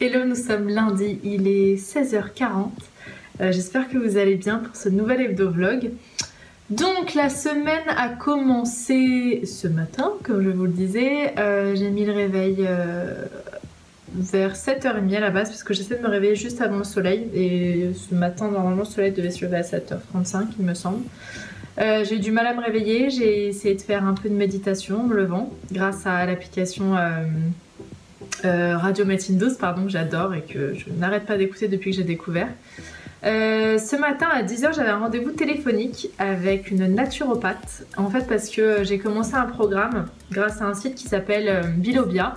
Hello, nous sommes lundi, il est 16h40. J'espère que vous allez bien pour ce nouvel hebdo-vlog. Donc la semaine a commencé ce matin, comme je vous le disais. J'ai mis le réveil vers 7h30 à la base parce que j'essaie de me réveiller juste avant le soleil. Et ce matin, normalement, le soleil devait se lever à 7h35, il me semble. J'ai eu du mal à me réveiller, j'ai essayé de faire un peu de méditation en me levant grâce à l'application Radio Médecine Douce, pardon, que j'adore et que je n'arrête pas d'écouter depuis que j'ai découvert. Ce matin à 10h, j'avais un rendez-vous téléphonique avec une naturopathe, en fait parce que j'ai commencé un programme grâce à un site qui s'appelle Bilobia.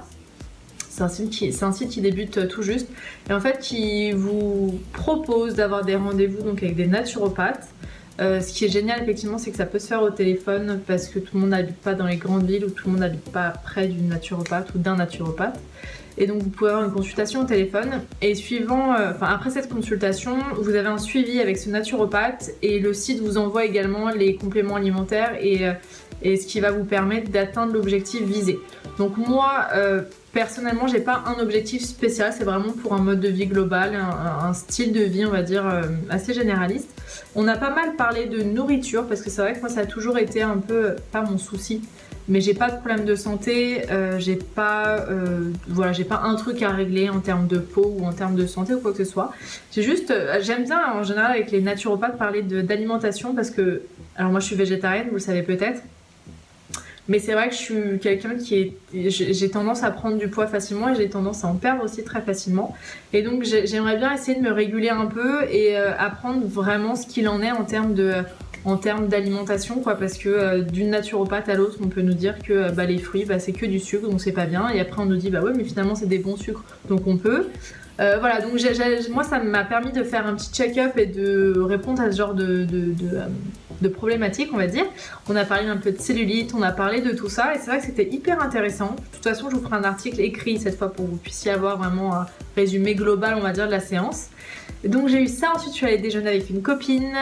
C'est un site qui débute tout juste et en fait qui vous propose d'avoir des rendez-vous donc avec des naturopathes. Ce qui est génial effectivement, c'est que ça peut se faire au téléphone parce que tout le monde n'habite pas dans les grandes villes ou tout le monde n'habite pas près d'une naturopathe ou d'un naturopathe. Et donc vous pouvez avoir une consultation au téléphone et après cette consultation, vous avez un suivi avec ce naturopathe et le site vous envoie également les compléments alimentaires et ce qui va vous permettre d'atteindre l'objectif visé. Donc moi, personnellement, j'ai pas un objectif spécial, c'est vraiment pour un mode de vie global, un style de vie, on va dire, assez généraliste. On a pas mal parlé de nourriture parce que c'est vrai que moi ça a toujours été un peu, pas mon souci, mais j'ai pas de problème de santé, j'ai pas un truc à régler en termes de peau ou en termes de santé ou quoi que ce soit. J'aime bien en général avec les naturopathes parler d'alimentation parce que, alors moi je suis végétarienne, vous le savez peut-être. Mais c'est vrai que je suis quelqu'un j'ai tendance à prendre du poids facilement et j'ai tendance à en perdre aussi très facilement. Et donc j'aimerais bien essayer de me réguler un peu et apprendre vraiment ce qu'il en est en termes d'alimentation, quoi, parce que d'une naturopathe à l'autre on peut nous dire que les fruits c'est que du sucre donc c'est pas bien, et après on nous dit bah ouais mais finalement c'est des bons sucres donc on peut. Voilà, donc moi ça m'a permis de faire un petit check-up et de répondre à ce genre de problématiques, on va dire. On a parlé un peu de cellulite, on a parlé de tout ça et c'est vrai que c'était hyper intéressant. De toute façon je vous ferai un article écrit cette fois pour que vous puissiez avoir vraiment un résumé global, on va dire, de la séance. Donc j'ai eu ça, ensuite je suis allée déjeuner avec une copine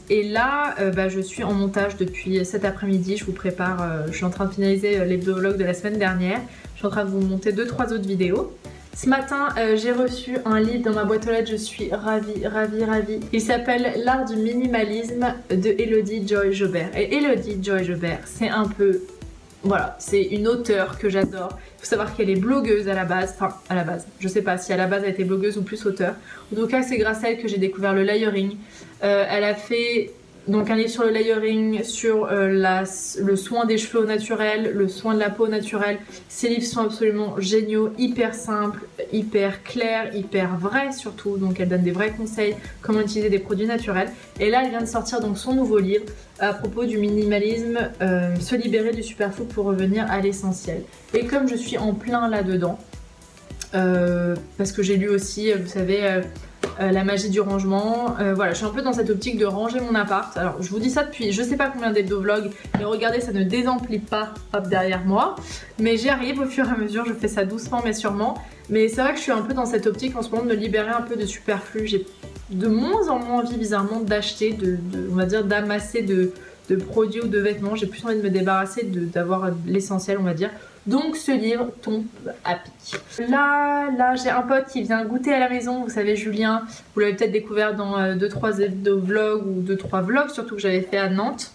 et là je suis en montage depuis cet après-midi. Je vous prépare, je suis en train de finaliser l'hebdo-vlog de la semaine dernière. Je suis en train de vous monter 2-3 autres vidéos. Ce matin, j'ai reçu un livre dans ma boîte aux lettres, je suis ravie. Il s'appelle L'art du minimalisme de Elodie Joy Jobert. Et Elodie Joy Jobert, c'est un peu... Voilà, c'est une auteure que j'adore. Il faut savoir qu'elle est blogueuse à la base. Enfin, à la base. Je sais pas si à la base elle était blogueuse ou plus auteure. En tout cas, c'est grâce à elle que j'ai découvert le layering. Elle a fait... Donc un livre sur le layering, sur le soin des cheveux au naturel, le soin de la peau naturelle. Ces livres sont absolument géniaux, hyper simples, hyper clairs, hyper vrais surtout. Donc elle donne des vrais conseils, comment utiliser des produits naturels. Et là elle vient de sortir donc son nouveau livre à propos du minimalisme, se libérer du superflu pour revenir à l'essentiel. Et comme je suis en plein là-dedans, parce que j'ai lu aussi, vous savez... la magie du rangement, voilà, je suis un peu dans cette optique de ranger mon appart. Alors je vous dis ça depuis je sais pas combien d'hebdo-vlogs, et regardez, ça ne désemplit pas, hop, derrière moi, mais j'y arrive au fur et à mesure, je fais ça doucement mais sûrement. Mais c'est vrai que je suis un peu dans cette optique en ce moment de me libérer un peu de superflu. J'ai de moins en moins envie bizarrement d'acheter, on va dire d'amasser de produits ou de vêtements. J'ai plus envie de me débarrasser, d'avoir l'essentiel, on va dire. Donc ce livre tombe à pic. Là j'ai un pote qui vient goûter à la maison, vous savez, Julien, vous l'avez peut-être découvert dans 2-3 vlogs ou 2-3 vlogs surtout que j'avais fait à Nantes,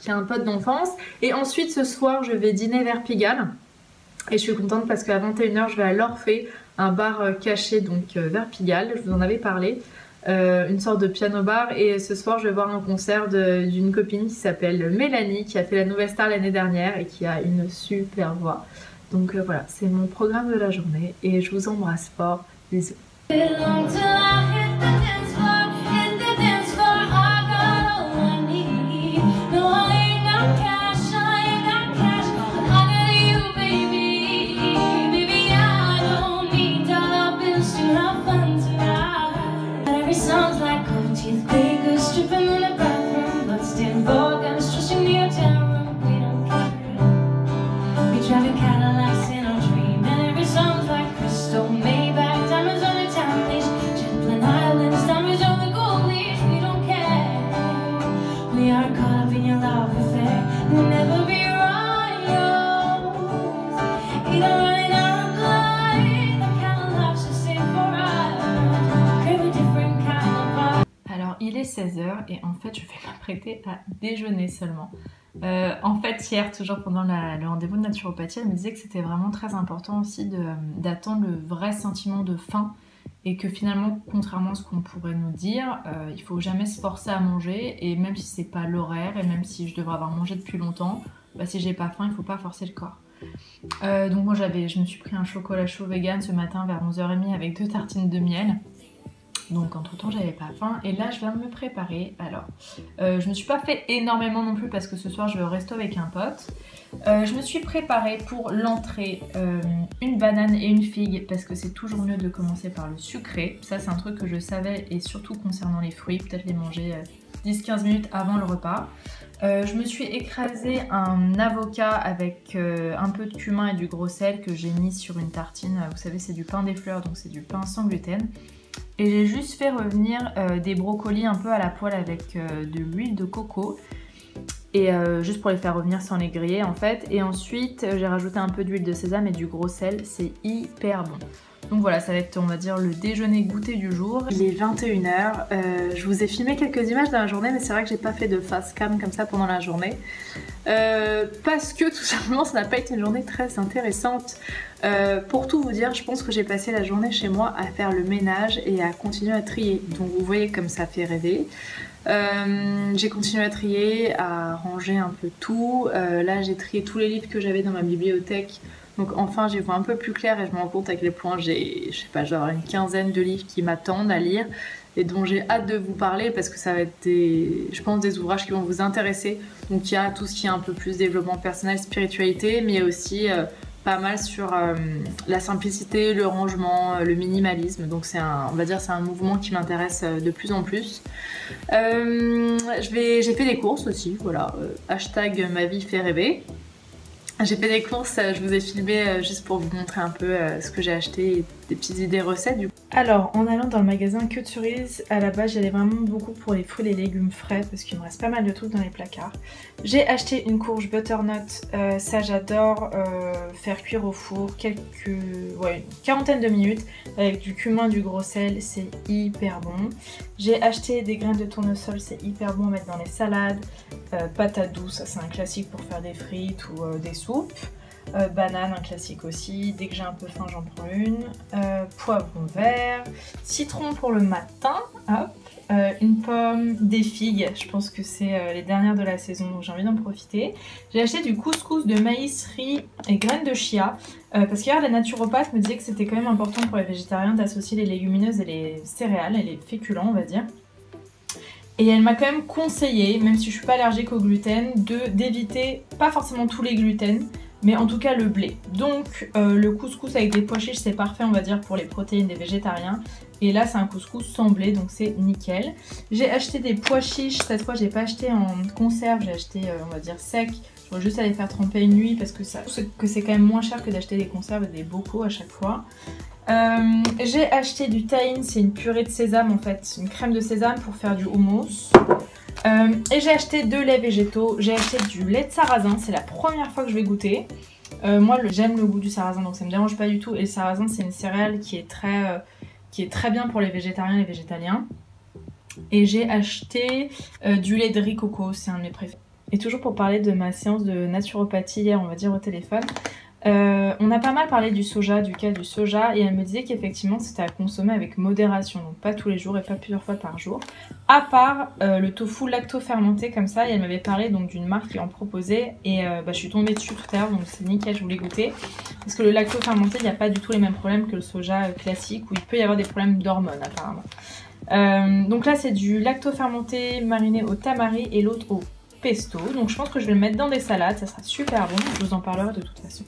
qui est un pote d'enfance. Et ensuite ce soir je vais dîner vers Pigalle et je suis contente parce qu'à 21h je vais à l'Orphée, un bar caché donc vers Pigalle, je vous en avais parlé. Une sorte de piano bar, et ce soir je vais voir un concert d'une copine qui s'appelle Mélanie, qui a fait la Nouvelle Star l'année dernière et qui a une super voix. Donc voilà, c'est mon programme de la journée et je vous embrasse fort, bisous. Cadillacs in our dream, and every song's like crystal, Maybach, diamonds on your timeless, jet 16 h et en fait je vais m'apprêter à déjeuner seulement. En fait hier, toujours pendant le rendez-vous de naturopathie, elle me disait que c'était vraiment très important aussi d'attendre le vrai sentiment de faim et que finalement, contrairement à ce qu'on pourrait nous dire, il faut jamais se forcer à manger et même si c'est pas l'horaire et même si je devrais avoir mangé depuis longtemps, bah, si j'ai pas faim, il faut pas forcer le corps. Donc moi je me suis pris un chocolat chaud vegan ce matin vers 11h30 avec 2 tartines de miel. Donc entre temps j'avais pas faim et là je vais me préparer. Alors je me suis pas fait énormément non plus parce que ce soir je vais au resto avec un pote. Je me suis préparée pour l'entrée une banane et une figue parce que c'est toujours mieux de commencer par le sucré. Ça c'est un truc que je savais et surtout concernant les fruits, peut-être les manger 10-15 minutes avant le repas. Je me suis écrasé un avocat avec un peu de cumin et du gros sel que j'ai mis sur une tartine. Vous savez c'est du pain des fleurs donc c'est du pain sans gluten. Et j'ai juste fait revenir des brocolis un peu à la poêle avec de l'huile de coco. Et juste pour les faire revenir sans les griller en fait. Et ensuite j'ai rajouté un peu d'huile de sésame et du gros sel, c'est hyper bon. Donc voilà, ça va être on va dire le déjeuner goûter du jour. Il est 21 h, je vous ai filmé quelques images dans la journée mais c'est vrai que j'ai pas fait de face cam comme ça pendant la journée. Parce que tout simplement ça n'a pas été une journée très intéressante. Pour tout vous dire, je pense que j'ai passé la journée chez moi à faire le ménage et à continuer à trier. Donc vous voyez comme ça fait rêver. J'ai continué à trier, à ranger un peu tout. Là j'ai trié tous les livres que j'avais dans ma bibliothèque. Donc enfin j'y vois un peu plus clair et je me rends compte à quel point j'ai, je sais pas, genre une quinzaine de livres qui m'attendent à lire et dont j'ai hâte de vous parler parce que ça va être je pense des ouvrages qui vont vous intéresser. Donc il y a tout ce qui est un peu plus développement personnel, spiritualité, mais il y a aussi pas mal sur la simplicité, le rangement, le minimalisme. Donc on va dire c'est un mouvement qui m'intéresse de plus en plus. J'ai fait des courses aussi, voilà. Hashtag ma vie fait rêver. J'ai fait des courses, je vous ai filmé juste pour vous montrer un peu ce que j'ai acheté et des petites idées recettes du coup. Alors en allant dans le magasin Que de Cerise, à la base j'allais vraiment beaucoup pour les fruits et les légumes frais parce qu'il me reste pas mal de trucs dans les placards. J'ai acheté une courge butternut, ça j'adore faire cuire au four une quarantaine de minutes avec du cumin, du gros sel, c'est hyper bon. J'ai acheté des graines de tournesol, c'est hyper bon à mettre dans les salades. Patates douces, ça c'est un classique pour faire des frites ou des soupes. Banane, un classique aussi, dès que j'ai un peu faim j'en prends une. Poivron vert, citron pour le matin, hop. Une pomme, des figues, je pense que c'est les dernières de la saison donc j'ai envie d'en profiter. J'ai acheté du couscous de maïs, riz et graines de chia parce qu'hier la naturopathe me disait que c'était quand même important pour les végétariens d'associer les légumineuses et les céréales et les féculents on va dire. Et elle m'a quand même conseillé, même si je suis pas allergique au gluten, d'éviter pas forcément tous les gluten, mais en tout cas le blé. Donc le couscous avec des pois chiches c'est parfait on va dire pour les protéines des végétariens. Et là c'est un couscous sans blé donc c'est nickel. J'ai acheté des pois chiches, cette fois j'ai pas acheté en conserve, j'ai acheté on va dire sec. Je vais juste aller faire tremper une nuit parce que c'est quand même moins cher que d'acheter des conserves et des bocaux à chaque fois. J'ai acheté du tahine, c'est une purée de sésame en fait, une crème de sésame pour faire du houmous. Et j'ai acheté 2 laits végétaux, j'ai acheté du lait de sarrasin, c'est la première fois que je vais goûter. Moi j'aime le goût du sarrasin donc ça me dérange pas du tout et le sarrasin c'est une céréale qui est très bien pour les végétariens et les végétaliens. Et j'ai acheté du lait de riz coco, c'est un de mes préférés. Et toujours pour parler de ma séance de naturopathie hier on va dire au téléphone. On a pas mal parlé du soja, du cas du soja et elle me disait qu'effectivement c'était à consommer avec modération, donc pas tous les jours et pas plusieurs fois par jour, à part le tofu lacto-fermenté comme ça. Et elle m'avait parlé donc d'une marque qui en proposait et je suis tombée dessus tout à l'heure donc c'est nickel, je voulais goûter parce que le lacto-fermenté il n'y a pas du tout les mêmes problèmes que le soja classique où il peut y avoir des problèmes d'hormones apparemment. Donc là c'est du lacto-fermenté mariné au tamari et l'autre au pesto, donc je pense que je vais le mettre dans des salades, ça sera super bon, je vous en parlerai de toute façon.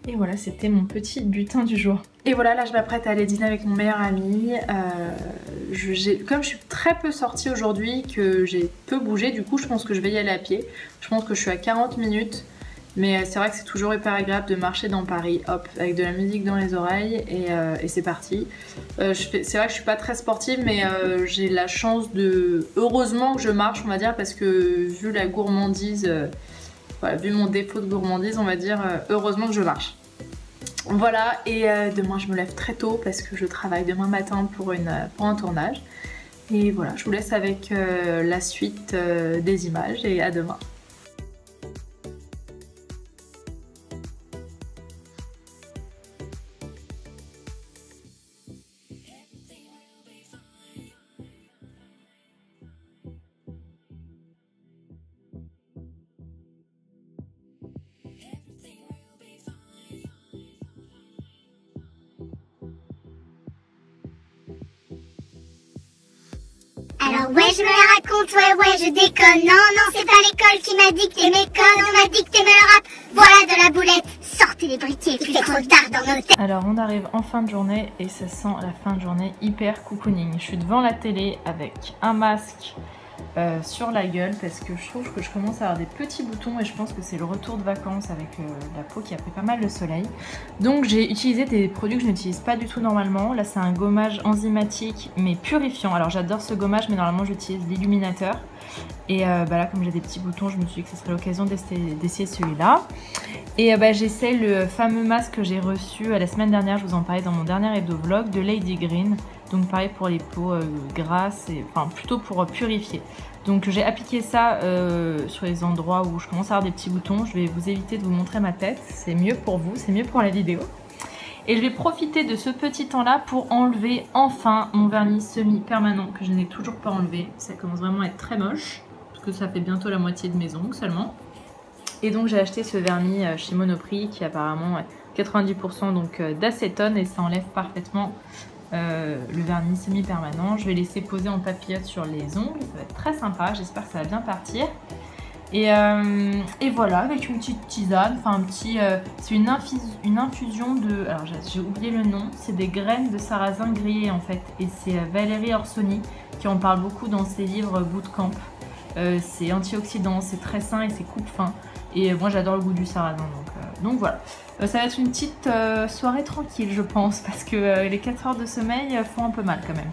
Et voilà, c'était mon petit butin du jour. Et voilà, là je m'apprête à aller dîner avec mon meilleur ami. Comme je suis très peu sortie aujourd'hui, que j'ai peu bougé, du coup je pense que je vais y aller à pied. Je pense que je suis à 40 minutes. Mais c'est vrai que c'est toujours hyper agréable de marcher dans Paris, hop, avec de la musique dans les oreilles et c'est parti. C'est vrai que je suis pas très sportive, mais j'ai la chance de... Heureusement que je marche, on va dire, parce que vu la gourmandise, voilà, vu mon défaut de gourmandise, on va dire, heureusement que je marche. Voilà, et demain je me lève très tôt parce que je travaille demain matin pour un tournage. Et voilà, je vous laisse avec la suite des images et à demain. Alors ouais, je me la raconte, ouais, je déconne. Non, c'est pas l'école qui m'a dit que t'aimais connes, on m'a dit que t'aimais le rap. Voilà de la boulette, sortez les briquets, il fait trop tard dans nos têtes. Alors on arrive en fin de journée et ça sent la fin de journée hyper cocooning. Je suis devant la télé avec un masque sur la gueule parce que je trouve que je commence à avoir des petits boutons et je pense que c'est le retour de vacances avec la peau qui a pris pas mal de soleil. Donc j'ai utilisé des produits que je n'utilise pas du tout normalement. Là c'est un gommage enzymatique mais purifiant. Alors j'adore ce gommage mais normalement j'utilise l'illuminateur. Et là comme j'ai des petits boutons je me suis dit que ce serait l'occasion d'essayer celui-là. Et j'essaie le fameux masque que j'ai reçu la semaine dernière, je vous en parlais dans mon dernier hebdo vlog, de Lady Green. Donc pareil pour les peaux grasses, enfin plutôt pour purifier. Donc j'ai appliqué ça sur les endroits où je commence à avoir des petits boutons. Je vais vous éviter de vous montrer ma tête, c'est mieux pour vous, c'est mieux pour la vidéo. Et je vais profiter de ce petit temps là pour enlever enfin mon vernis semi-permanent que je n'ai toujours pas enlevé. Ça commence vraiment à être très moche, parce que ça fait bientôt la moitié de mes ongles seulement. Et donc j'ai acheté ce vernis chez Monoprix qui est apparemment 90% d'acétone et ça enlève parfaitement le vernis semi-permanent. Je vais laisser poser en papillote sur les ongles, ça va être très sympa, j'espère que ça va bien partir. Et voilà, avec une petite tisane, enfin un petit... c'est une infusion de... Alors j'ai oublié le nom, c'est des graines de sarrasin grillées en fait. Et c'est Valérie Orsoni qui en parle beaucoup dans ses livres Bootcamp. C'est antioxydant, c'est très sain et c'est coupe-faim. Et moi j'adore le goût du sarrasin, donc voilà. Ça va être une petite soirée tranquille je pense, parce que les 4 heures de sommeil font un peu mal quand même.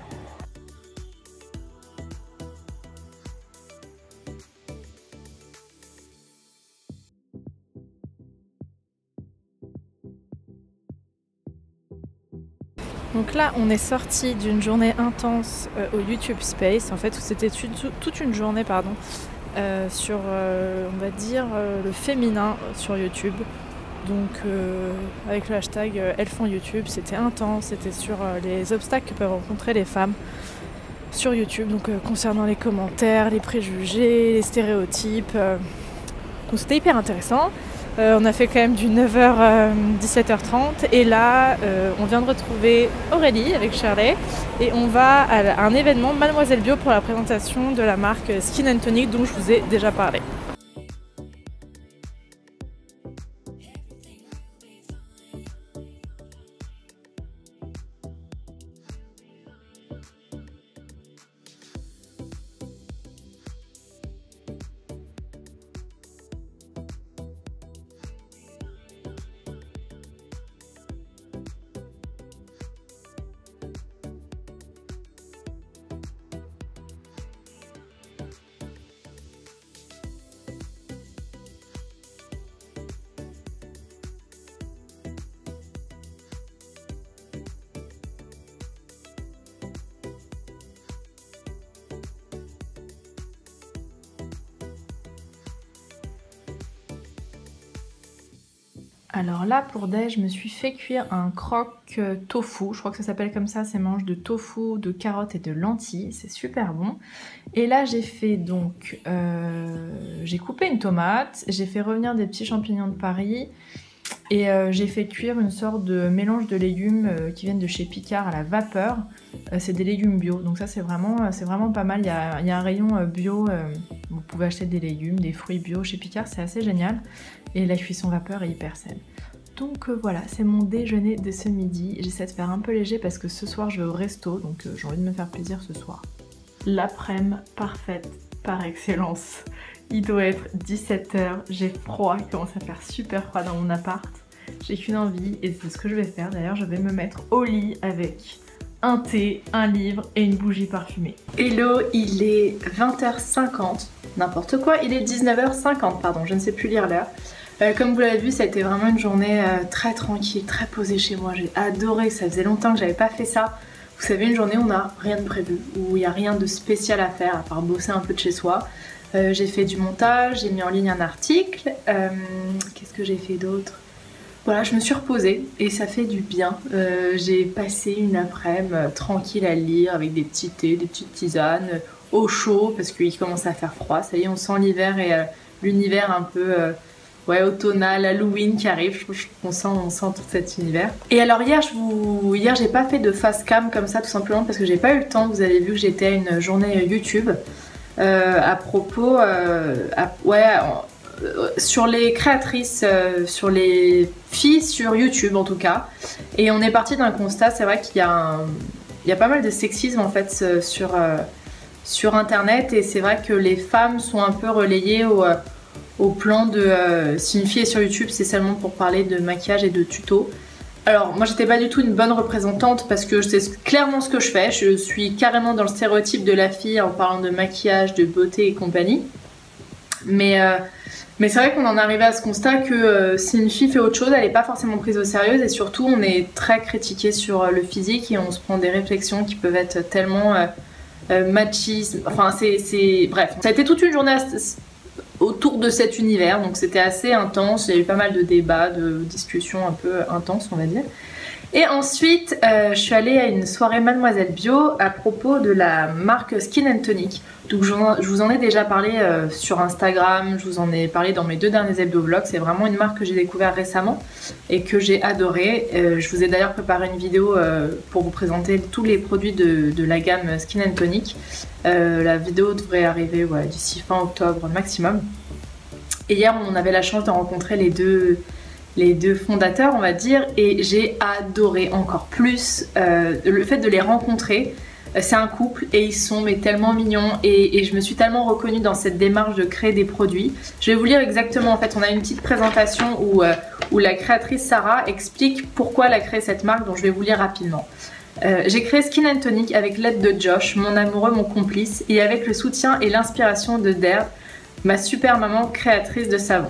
Donc là on est sorti d'une journée intense au YouTube Space, en fait où c'était toute une journée sur on va dire le féminin sur YouTube. Donc avec le hashtag Elles font YouTube, c'était intense, c'était sur les obstacles que peuvent rencontrer les femmes sur YouTube, donc concernant les commentaires, les préjugés, les stéréotypes. Donc c'était hyper intéressant. On a fait quand même du 9h 17h30 et là on vient de retrouver Aurélie avec Shirley et on va à un événement Mademoiselle Bio pour la présentation de la marque Skin & Tonic dont je vous ai déjà parlé. Alors là pour déj, je me suis fait cuire un croque tofu, je crois que ça s'appelle comme ça, c'est mélange de tofu, de carottes et de lentilles, c'est super bon. Et là j'ai fait donc, j'ai coupé une tomate, j'ai fait revenir des petits champignons de Paris et j'ai fait cuire une sorte de mélange de légumes qui viennent de chez Picard à la vapeur. C'est des légumes bio, donc ça c'est vraiment pas mal, il y a un rayon bio, vous pouvez acheter des légumes, des fruits bio chez Picard, c'est assez génial. Et la cuisson vapeur est hyper saine. Donc voilà, c'est mon déjeuner de ce midi. J'essaie de faire un peu léger parce que ce soir je vais au resto, donc j'ai envie de me faire plaisir ce soir. L'après-midi parfaite par excellence. Il doit être 17h, j'ai froid, il commence à faire super froid dans mon appart. J'ai qu'une envie et c'est ce que je vais faire. D'ailleurs je vais me mettre au lit avec un thé, un livre et une bougie parfumée. Hello, il est 20h50, n'importe quoi, il est 19h50, pardon, je ne sais plus lire l'heure. Comme vous l'avez vu, ça a été vraiment une journée très tranquille, très posée chez moi. J'ai adoré, ça faisait longtemps que j'avais pas fait ça. Vous savez, une journée où on n'a rien de prévu, où il n'y a rien de spécial à faire à part bosser un peu de chez soi. J'ai fait du montage, j'ai mis en ligne un article. Qu'est-ce que j'ai fait d'autre? Voilà, je me suis reposée et ça fait du bien. J'ai passé une après-midi tranquille à lire avec des petits thés, des petites tisanes, au chaud parce qu'il commence à faire froid. Ça y est, on sent l'hiver et l'univers un peu ouais, automnal, Halloween qui arrive. On sent tout cet univers. Et alors hier, j'ai pas fait de face cam comme ça tout simplement parce que j'ai pas eu le temps. Vous avez vu que j'étais à une journée YouTube à propos, sur les créatrices, sur les filles sur YouTube en tout cas. Et on est parti d'un constat, c'est vrai qu'il y a pas mal de sexisme en fait sur internet, et c'est vrai que les femmes sont un peu relayées au plan de si une fille est sur YouTube, c'est seulement pour parler de maquillage et de tutos. Alors moi j'étais pas du tout une bonne représentante parce que je sais clairement ce que je fais, je suis carrément dans le stéréotype de la fille en parlant de maquillage, de beauté et compagnie. Mais c'est vrai qu'on en est arrivé à ce constat que si une fille fait autre chose, elle n'est pas forcément prise au sérieux, et surtout on est très critiqué sur le physique et on se prend des réflexions qui peuvent être tellement machistes. Enfin bref, ça a été toute une journée autour de cet univers, donc c'était assez intense. Il y a eu pas mal de débats, de discussions un peu intenses on va dire. Et ensuite je suis allée à une soirée Mademoiselle Bio à propos de la marque Skin & Tonic. Donc je vous en ai déjà parlé sur Instagram, je vous en ai parlé dans mes 2 derniers hebdo-vlogs. C'est vraiment une marque que j'ai découvert récemment et que j'ai adoré. Je vous ai d'ailleurs préparé une vidéo pour vous présenter tous les produits de la gamme Skin & Tonic. La vidéo devrait arriver d'ici fin octobre maximum. Et hier on avait la chance de rencontrer les deux fondateurs on va dire, et j'ai adoré encore plus le fait de les rencontrer. C'est un couple et ils sont tellement mignons, et je me suis tellement reconnue dans cette démarche de créer des produits. Je vais vous lire exactement, en fait on a une petite présentation où la créatrice Sarah explique pourquoi elle a créé cette marque, dont je vais vous lire rapidement. J'ai créé Skin & Tonic avec l'aide de Josh, mon amoureux, mon complice, et avec le soutien et l'inspiration de Dare, ma super maman créatrice de savon.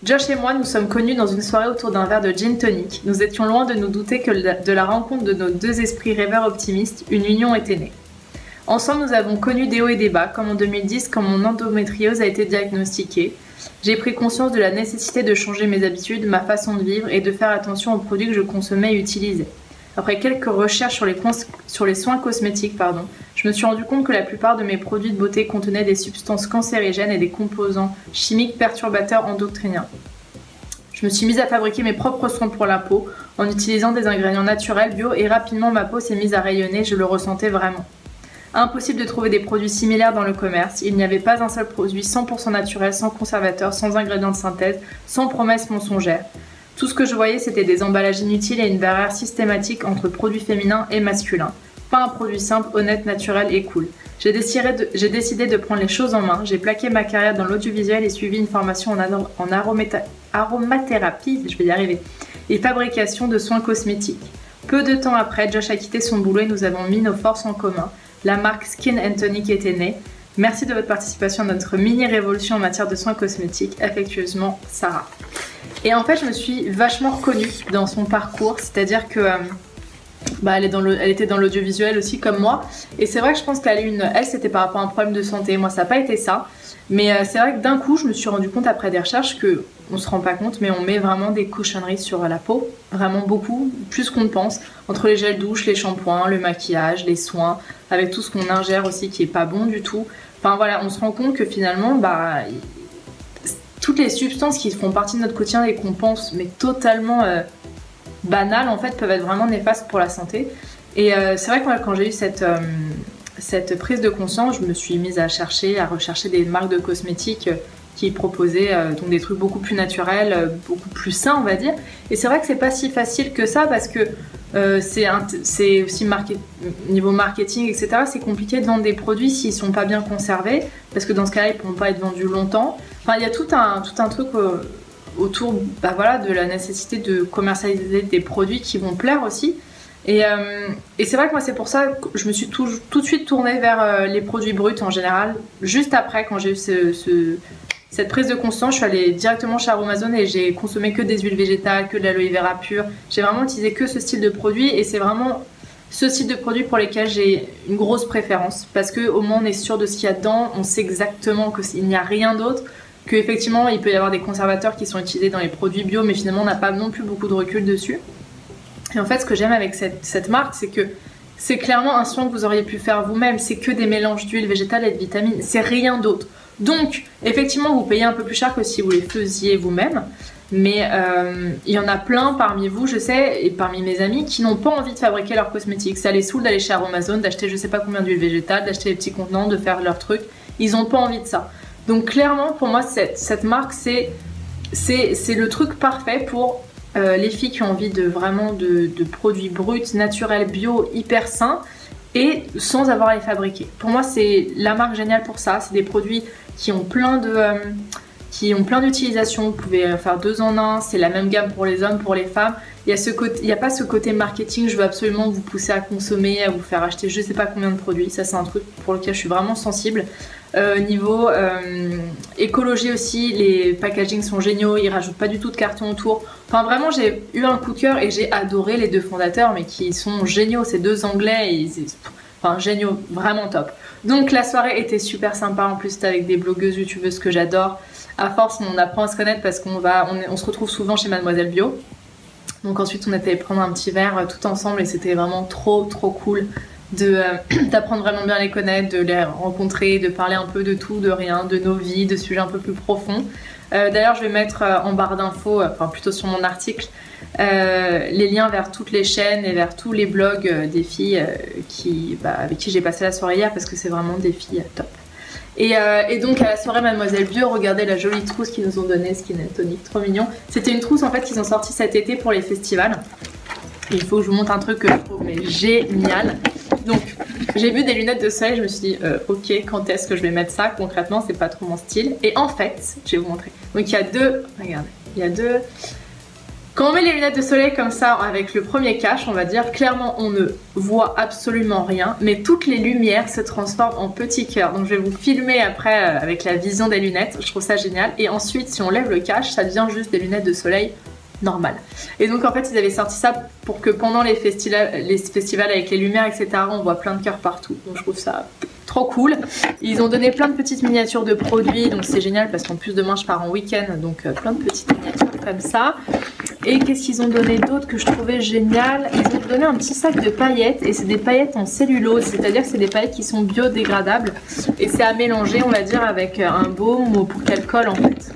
Josh et moi nous sommes connus dans une soirée autour d'un verre de gin tonic. Nous étions loin de nous douter que de la rencontre de nos 2 esprits rêveurs optimistes, une union était née. Ensemble nous avons connu des hauts et des bas, comme en 2010 quand mon endométriose a été diagnostiquée. J'ai pris conscience de la nécessité de changer mes habitudes, ma façon de vivre et de faire attention aux produits que je consommais et utilisais. Après quelques recherches sur les soins cosmétiques, je me suis rendu compte que la plupart de mes produits de beauté contenaient des substances cancérigènes et des composants chimiques perturbateurs endocriniens. Je me suis mise à fabriquer mes propres soins pour la peau en utilisant des ingrédients naturels, bio, et rapidement ma peau s'est mise à rayonner, je le ressentais vraiment. Impossible de trouver des produits similaires dans le commerce, il n'y avait pas un seul produit 100% naturel, sans conservateur, sans ingrédients de synthèse, sans promesses mensongères. Tout ce que je voyais, c'était des emballages inutiles et une barrière systématique entre produits féminins et masculins. Pas un produit simple, honnête, naturel et cool. J'ai décidé de prendre les choses en main. J'ai plaqué ma carrière dans l'audiovisuel et suivi une formation en aromathérapie, je vais y arriver, et fabrication de soins cosmétiques. Peu de temps après, Josh a quitté son boulot et nous avons mis nos forces en commun. La marque Skin & Tonic était née. Merci de votre participation à notre mini-révolution en matière de soins cosmétiques. Affectueusement, Sarah. Et en fait, je me suis vachement reconnue dans son parcours, c'est-à-dire que elle était dans l'audiovisuel aussi comme moi. Et c'est vrai que je pense qu'elle c'était par rapport à un problème de santé. Moi, ça n'a pas été ça. Mais c'est vrai que d'un coup, je me suis rendu compte après des recherches que on se rend pas compte, mais on met vraiment des cochonneries sur la peau. Vraiment beaucoup, plus qu'on ne pense. Entre les gels douche, les shampoings, le maquillage, les soins, avec tout ce qu'on ingère aussi qui est pas bon du tout. Enfin voilà, on se rend compte que finalement, toutes les substances qui font partie de notre quotidien et qu'on pense mais totalement banales en fait peuvent être vraiment néfastes pour la santé. Et c'est vrai que quand j'ai eu cette prise de conscience, je me suis mise à rechercher des marques de cosmétiques qui proposaient donc des trucs beaucoup plus naturels, beaucoup plus sains on va dire. Et c'est vrai que c'est pas si facile que ça parce que c'est aussi niveau marketing etc. C'est compliqué de vendre des produits s'ils sont pas bien conservés parce que dans ce cas-là ils pourront pas être vendus longtemps. Enfin il y a tout un truc autour de la nécessité de commercialiser des produits qui vont plaire aussi. Et c'est vrai que moi c'est pour ça que je me suis tout de suite tournée vers les produits bruts en général. Juste après quand j'ai eu cette prise de conscience, je suis allée directement chez Aromazone et j'ai consommé que des huiles végétales, que de l'aloe vera pure. J'ai vraiment utilisé que ce style de produit et c'est vraiment ce type de produits pour lesquels j'ai une grosse préférence, parce qu'au moins on est sûr de ce qu'il y a dedans, on sait exactement qu'il n'y a rien d'autre, qu'effectivement il peut y avoir des conservateurs qui sont utilisés dans les produits bio, mais finalement on n'a pas non plus beaucoup de recul dessus. Et en fait, ce que j'aime avec cette marque, c'est que c'est clairement un soin que vous auriez pu faire vous-même. C'est que des mélanges d'huile végétale et de vitamines. C'est rien d'autre. Donc, effectivement, vous payez un peu plus cher que si vous les faisiez vous-même. Mais il y en a plein parmi vous, je sais, et parmi mes amis, qui n'ont pas envie de fabriquer leurs cosmétiques. Ça les saoule d'aller chez Amazon, d'acheter je sais pas combien d'huile végétale, d'acheter les petits contenants, de faire leurs trucs. Ils n'ont pas envie de ça. Donc, clairement, pour moi, cette marque, c'est le truc parfait pour... les filles qui ont envie de vraiment de produits bruts, naturels, bio, hyper sains et sans avoir à les fabriquer. Pour moi c'est la marque géniale pour ça, c'est des produits qui ont plein d'utilisations, vous pouvez faire 2 en 1, c'est la même gamme pour les hommes, pour les femmes. Il n'y a pas ce côté marketing, je veux absolument vous pousser à consommer, à vous faire acheter je sais pas combien de produits, ça c'est un truc pour lequel je suis vraiment sensible. Niveau écologie aussi, les packagings sont géniaux, ils rajoutent pas du tout de carton autour. Enfin vraiment j'ai eu un coup de cœur et j'ai adoré les 2 fondateurs mais qui sont géniaux, ces 2 anglais, enfin géniaux, vraiment top. Donc la soirée était super sympa, en plus c'était avec des blogueuses youtubeuses que j'adore. À force on apprend à se connaître parce qu'on se retrouve souvent chez Mademoiselle Bio. Donc ensuite on était prendre un petit verre tout ensemble et c'était vraiment trop cool d'apprendre vraiment bien à les connaître, de les rencontrer, de parler un peu de tout, de rien, de nos vies, de sujets un peu plus profonds. D'ailleurs je vais mettre en barre d'infos, enfin plutôt sur mon article, les liens vers toutes les chaînes et vers tous les blogs des filles avec qui j'ai passé la soirée hier parce que c'est vraiment des filles top. Et donc à la soirée Mademoiselle Bio, regardez la jolie trousse qu'ils nous ont donnée, Skin & Tonic, trop mignon. C'était une trousse en fait qu'ils ont sorti cet été pour les festivals. Et il faut que je vous montre un truc que je trouve mais génial. Donc j'ai vu des lunettes de soleil, je me suis dit ok, quand est-ce que je vais mettre ça concrètement, c'est pas trop mon style. Et en fait, je vais vous montrer. Donc il y a deux, regardez, il y a deux... Quand on met les lunettes de soleil comme ça avec le premier cache, on va dire, clairement on ne voit absolument rien, mais toutes les lumières se transforment en petits cœurs. Donc je vais vous filmer après avec la vision des lunettes, je trouve ça génial. Et ensuite si on lève le cache, ça devient juste des lunettes de soleil normales. Et donc en fait ils avaient sorti ça pour que pendant les festivals avec les lumières etc, on voit plein de cœurs partout. Donc je trouve ça trop cool. Ils ont donné plein de petites miniatures de produits, donc c'est génial parce qu'en plus demain je pars en week-end, donc plein de petites miniatures comme ça. Et qu'est-ce qu'ils ont donné d'autre que je trouvais génial? Ils ont donné un petit sac de paillettes et c'est des paillettes en cellulose, c'est-à-dire que c'est des paillettes qui sont biodégradables et c'est à mélanger on va dire avec un baume ou pour qu'elle colle en fait.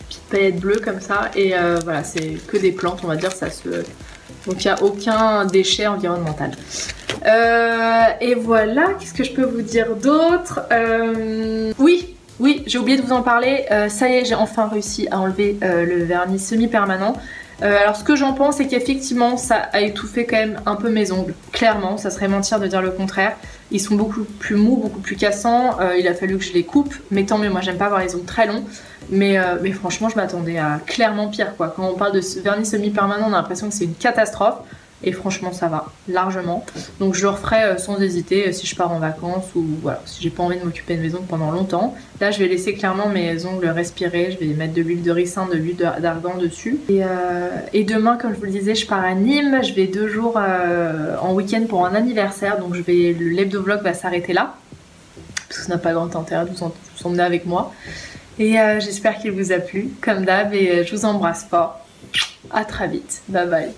Petite paillette bleue comme ça et voilà, c'est que des plantes on va dire, ça se... Donc il n'y a aucun déchet environnemental. Et voilà, qu'est-ce que je peux vous dire d'autre? Oui, j'ai oublié de vous en parler. Ça y est, j'ai enfin réussi à enlever le vernis semi-permanent. Alors ce que j'en pense, c'est qu'effectivement ça a étouffé quand même un peu mes ongles. Clairement, ça serait mentir de dire le contraire. Ils sont beaucoup plus mous, beaucoup plus cassants. Il a fallu que je les coupe, mais tant mieux, moi j'aime pas avoir les ongles très longs. Mais franchement, je m'attendais à clairement pire quoi. Quand on parle de ce vernis semi-permanent, on a l'impression que c'est une catastrophe. Et franchement ça va, largement. Donc je le referai sans hésiter si je pars en vacances ou voilà, si j'ai pas envie de m'occuper de mes ongles pendant longtemps. Là je vais laisser clairement mes ongles respirer, je vais mettre de l'huile de ricin, de l'huile d'argan dessus. Et demain, comme je vous le disais, je pars à Nîmes, je vais 2 jours en week-end pour un anniversaire, donc l'hebdo-vlog va s'arrêter là. Parce que ça n'a pas grand intérêt de vous emmener avec moi. Et j'espère qu'il vous a plu, comme d'hab, et je vous embrasse fort. À très vite, bye bye.